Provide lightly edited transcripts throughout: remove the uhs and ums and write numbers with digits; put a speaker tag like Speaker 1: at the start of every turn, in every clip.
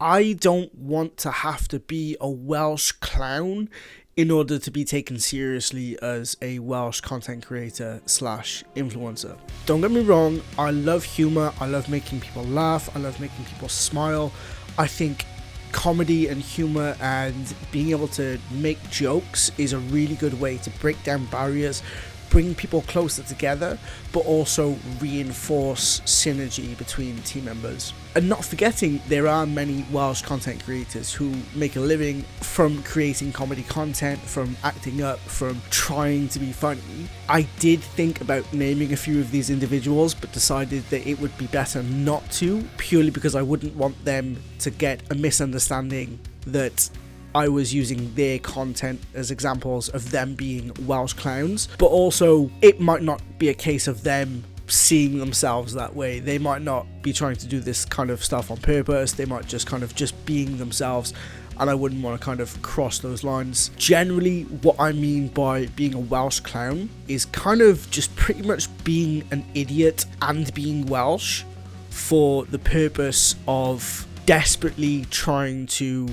Speaker 1: I don't want to have to be a Welsh clown in order to be taken seriously as a Welsh content creator / influencer. Don't get me wrong, I love humour, I love making people laugh, I love making people smile. I think comedy and humour and being able to make jokes is a really good way to break down barriers, bring people closer together, but also reinforce synergy between team members. And not forgetting, there are many Welsh content creators who make a living from creating comedy content, from acting up, from trying to be funny. I did think about naming a few of these individuals, but decided that it would be better not to, purely because I wouldn't want them to get a misunderstanding that I was using their content as examples of them being Welsh clowns, but also it might not be a case of them seeing themselves that way. They might not be trying to do this kind of stuff on purpose. They might just kind of just being themselves, and I wouldn't want to kind of cross those lines. Generally, what I mean by being a Welsh clown is kind of just pretty much being an idiot and being Welsh for the purpose of desperately trying to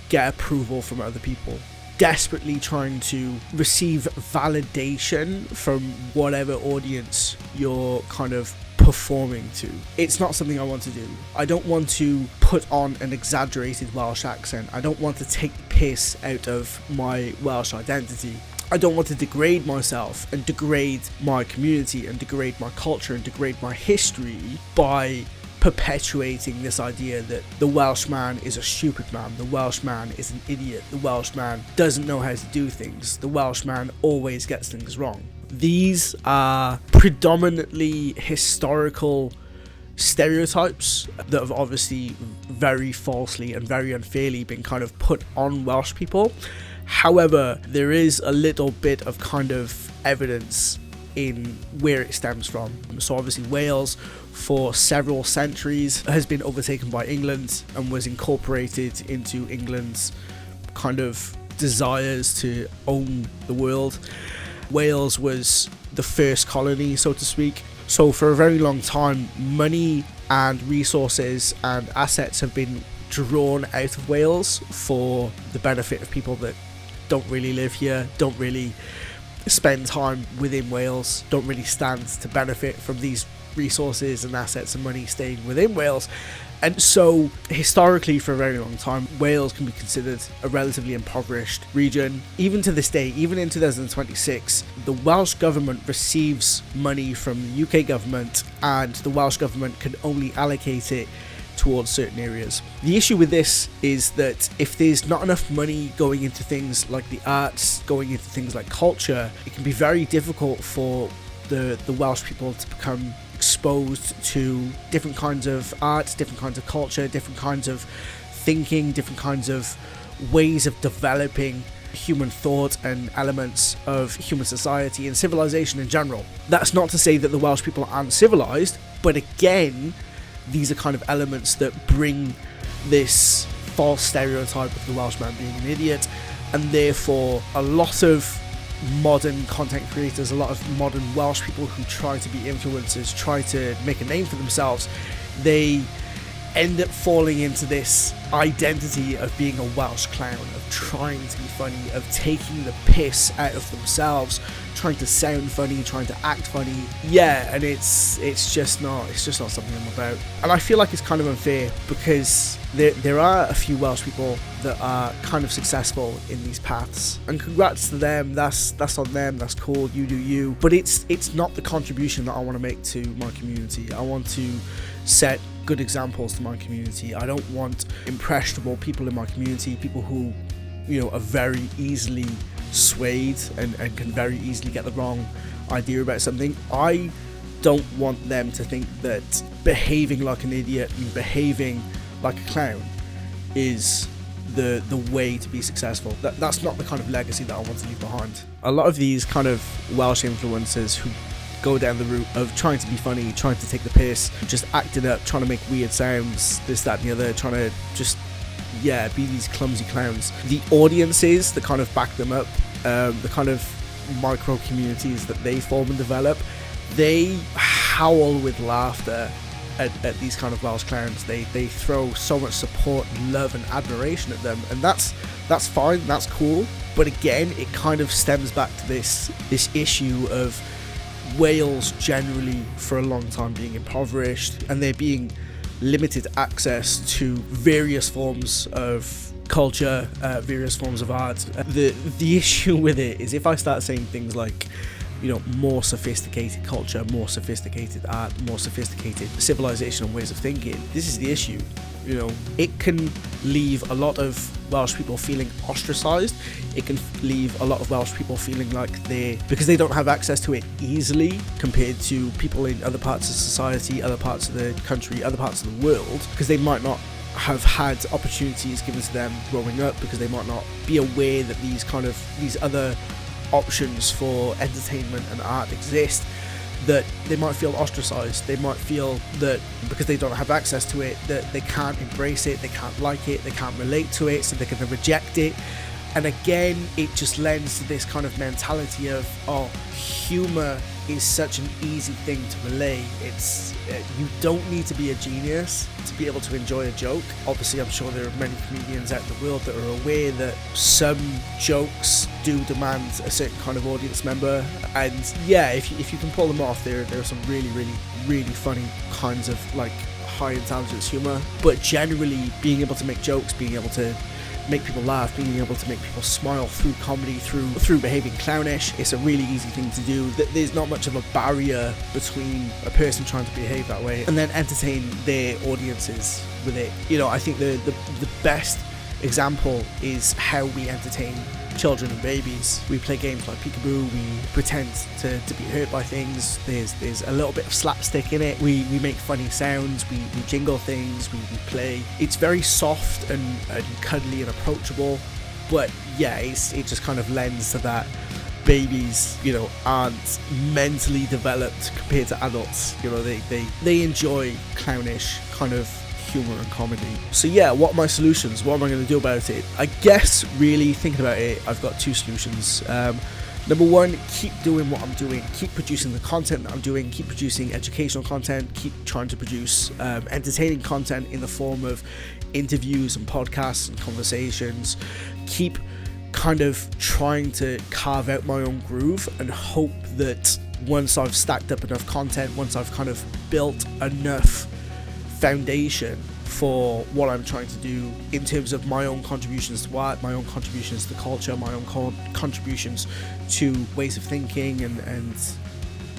Speaker 1: get approval from other people, desperately trying to receive validation from whatever audience you're kind of performing to. It's not something I want to do. I don't want to put on an exaggerated Welsh accent. I don't want to take the piss out of my Welsh identity. I don't want to degrade myself and degrade my community and degrade my culture and degrade my history by perpetuating this idea that the Welshman is a stupid man, the Welshman is an idiot, the Welshman doesn't know how to do things, the Welshman always gets things wrong. These are predominantly historical stereotypes that have obviously very falsely and very unfairly been kind of put on Welsh people. However, there is a little bit of kind of evidence in where it stems from. So obviously Wales for several centuries has been overtaken by England and was incorporated into England's kind of desires to own the world. Wales was the first colony, so to speak. So for a very long time, money and resources and assets have been drawn out of Wales for the benefit of people that don't really live here, don't really spend time within Wales, don't really stand to benefit from these resources and assets and money staying within Wales. And so historically, for a very long time, Wales can be considered a relatively impoverished region. Even to this day, even in 2026, the Welsh government receives money from the UK government, and the Welsh government can only allocate it towards certain areas. The issue with this is that if there's not enough money going into things like the arts, going into things like culture, it can be very difficult for the Welsh people to become exposed to different kinds of art, different kinds of culture, different kinds of thinking, different kinds of ways of developing human thought and elements of human society and civilization in general. That's not to say that the Welsh people aren't civilized, but again, these are kind of elements that bring this false stereotype of the Welshman being an idiot, and therefore a lot of modern content creators, a lot of modern Welsh people who try to be influencers, try to make a name for themselves, they end up falling into this identity of being a Welsh clown, of trying to be funny, of taking the piss out of themselves, trying to sound funny, trying to act funny. Yeah, and it's just not something I'm about. And I feel like it's kind of unfair because there are a few Welsh people that are kind of successful in these paths, and congrats to them. That's on them, that's cool, you do you. But it's not the contribution that I want to make to my community. I want to set good examples to my community. I don't want impressionable people in my community, people who, you know, are very easily swayed and can very easily get the wrong idea about something. I don't want them to think that behaving like an idiot and behaving like a clown is the way to be successful. That's not the kind of legacy that I want to leave behind. A lot of these kind of Welsh influencers who go down the route of trying to be funny, trying to take the piss, just acting up, trying to make weird sounds, this, that and the other, trying to just be these clumsy clowns. The audiences that kind of back them up, the kind of micro communities that they form and develop, they howl with laughter at these kind of Welsh clowns. They throw so much support and love and admiration at them, and that's fine, that's cool. But again, it kind of stems back to this issue of Wales generally for a long time being impoverished, and there being limited access to various forms of culture, various forms of art. The issue with it is if I start saying things like, you know, more sophisticated culture, more sophisticated art, more sophisticated civilization and ways of thinking, this is the issue. You know, it can leave a lot of Welsh people feeling ostracized. It can leave a lot of Welsh people feeling like because they don't have access to it easily compared to people in other parts of society, other parts of the country, other parts of the world, because they might not have had opportunities given to them growing up, because they might not be aware that these other options for entertainment and art exist, that they might feel ostracized. They might feel that because they don't have access to it, that they can't embrace it, they can't like it, they can't relate to it, so they're going to reject it. And again, it just lends to this kind of mentality of, oh, humor is such an easy thing to relay. It's you don't need to be a genius to be able to enjoy a joke. Obviously, I'm sure there are many comedians out in the world that are aware that some jokes do demand a certain kind of audience member, and yeah, if you can pull them off, there are some really funny kinds of like high intelligence humor. But generally, being able to make jokes, being able to make people laugh, being able to make people smile through comedy, through behaving clownish, it's a really easy thing to do. There's not much of a barrier between a person trying to behave that way and then entertain their audiences with it. You know, I think the best example is how we entertain children and babies. We play games like peekaboo, we pretend to be hurt by things, there's a little bit of slapstick in it, we make funny sounds, we jingle things, we play. It's very soft and cuddly and approachable, but yeah, it just kind of lends to that babies, you know, aren't mentally developed compared to adults. You know, they enjoy clownish kind of humor and comedy. So yeah, what are my solutions? What am I going to do about it? I guess really thinking about it, I've got two solutions. Number one, keep doing what I'm doing, keep producing the content that I'm doing, keep producing educational content, keep trying to produce entertaining content in the form of interviews and podcasts and conversations. Keep kind of trying to carve out my own groove and hope that once I've stacked up enough content, once I've kind of built enough foundation for what I'm trying to do in terms of my own contributions to art, my own contributions to culture, my own contributions to ways of thinking and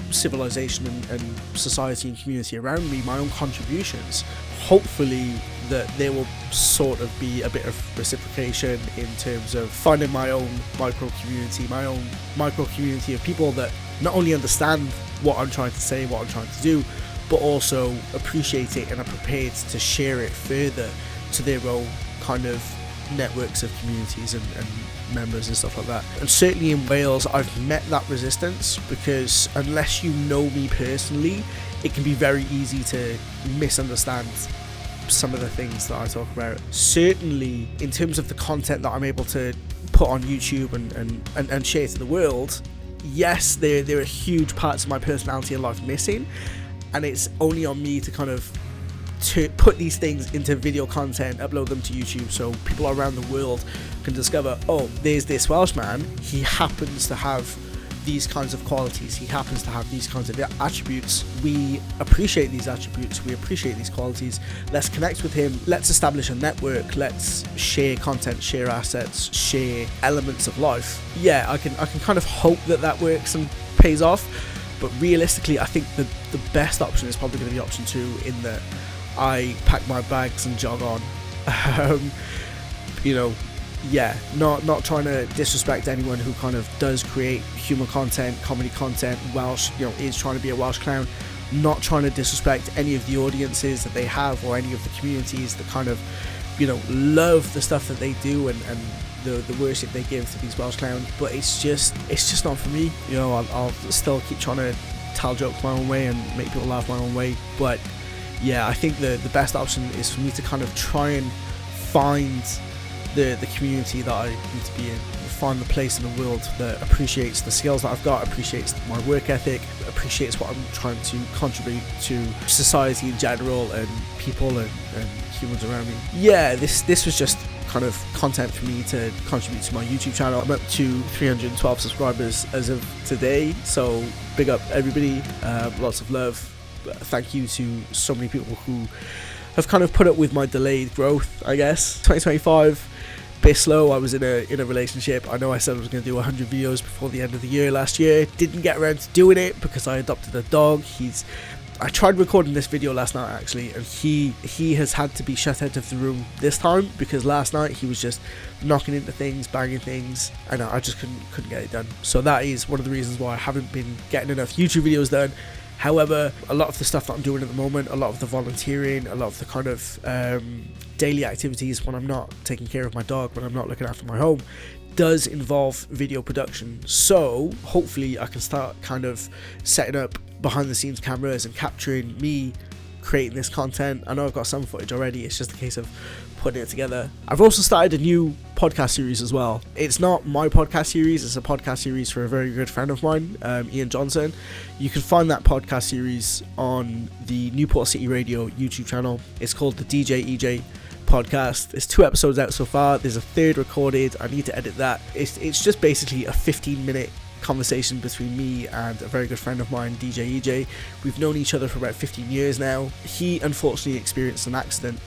Speaker 1: civilization and society and community around me, my own contributions, hopefully that there will sort of be a bit of reciprocation in terms of finding my own micro community of people that not only understand what I'm trying to say, what I'm trying to do, but also appreciate it and are prepared to share it further to their own kind of networks of communities and members and stuff like that. And certainly in Wales, I've met that resistance, because unless you know me personally, it can be very easy to misunderstand some of the things that I talk about. Certainly in terms of the content that I'm able to put on YouTube and share to the world, yes, there are huge parts of my personality and life missing, and it's only on me to kind of to put these things into video content, upload them to YouTube, so people around the world can discover, oh, there's this Welsh man, he happens to have these kinds of qualities, he happens to have these kinds of attributes, we appreciate these attributes, we appreciate these qualities, let's connect with him, let's establish a network, let's share content, share assets, share elements of life. Yeah, I can kind of hope that works and pays off. But realistically, I think the best option is probably going to be option 2, in that I pack my bags and jog on. You know, yeah, not trying to disrespect anyone who kind of does create humor content, comedy content, Welsh, you know, is trying to be a Welsh clown. Not trying to disrespect any of the audiences that they have or any of the communities that kind of, you know, love the stuff that they do and the worship they give to these Welsh clowns, but it's just not for me. You know, I'll still keep trying to tell jokes my own way and make people laugh my own way, but yeah, I think the best option is for me to kind of try and find the community that I need to be in, find the place in the world that appreciates the skills that I've got, appreciates my work ethic, appreciates what I'm trying to contribute to society in general and people and humans around me. Yeah, this was just kind of content for me to contribute to my YouTube channel. I'm up to 312 subscribers as of today, so big up everybody, lots of love. Thank you to so many people who have kind of put up with my delayed growth, I guess. 2025, bit slow. I was in a relationship. I know I said I was going to do 100 videos before the end of the year last year. Didn't get around to doing it because I adopted a dog. I tried recording this video last night actually, and he has had to be shut out of the room this time because last night he was just knocking into things, banging things, and I just couldn't get it done. So that is one of the reasons why I haven't been getting enough YouTube videos done. However, a lot of the stuff that I'm doing at the moment, a lot of the volunteering, a lot of the kind of daily activities when I'm not taking care of my dog, when I'm not looking after my home, does involve video production. So hopefully I can start kind of setting up behind the scenes cameras and capturing me creating this content. I know I've got some footage already, it's just a case of putting it together. I've also started a new podcast series as well. It's not my podcast series, it's a podcast series for a very good friend of mine, Ian Johnson. You can find that podcast series on the Newport City Radio YouTube channel. It's called the DJ EJ podcast. There's 2 episodes out so far, there's a 3rd recorded. I need to edit that. It's just basically a 15-minute conversation between me and a very good friend of mine, DJ EJ. We've known each other for about 15 years now. He unfortunately experienced an accident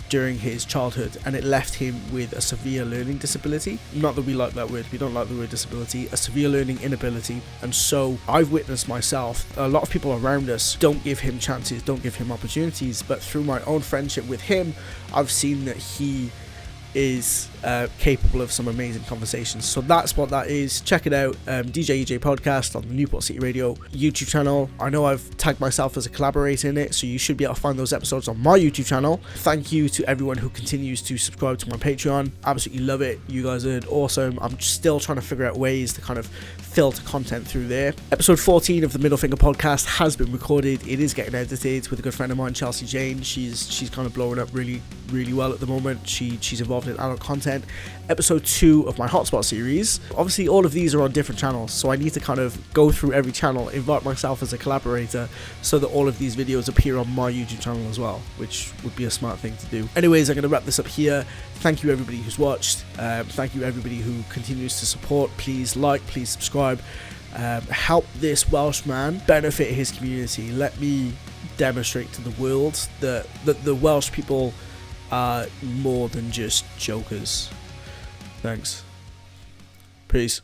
Speaker 1: during his childhood and it left him with a severe learning disability. Not that we like that word, we don't like the word disability, a severe learning inability. And so I've witnessed myself, a lot of people around us don't give him chances, don't give him opportunities, but through my own friendship with him, I've seen that he is capable of some amazing conversations. So that's what that is. Check it out, DJ EJ podcast on the Newport City Radio YouTube channel. I know I've tagged myself as a collaborator in it, so you should be able to find those episodes on my YouTube channel. Thank you to everyone who continues to subscribe to my Patreon. Absolutely love it. You guys are awesome. I'm still trying to figure out ways to kind of filter content through there. Episode 14 of the Middle Finger podcast has been recorded. It is getting edited with a good friend of mine, Chelsea Jane. She's kind of blowing up really well at the moment. She's involved in adult content. Episode 2 of my hotspot series. Obviously all of these are on different channels, so I need to kind of go through every channel, invite myself as a collaborator so that all of these videos appear on my YouTube channel as well, which would be a smart thing to do. Anyways, I'm going to wrap this up here. Thank you everybody who's watched. Thank you everybody who continues to support. Please like, please subscribe. Help this Welsh man benefit his community. Let me demonstrate to the world that the Welsh people are more than just jokers. Thanks. Peace.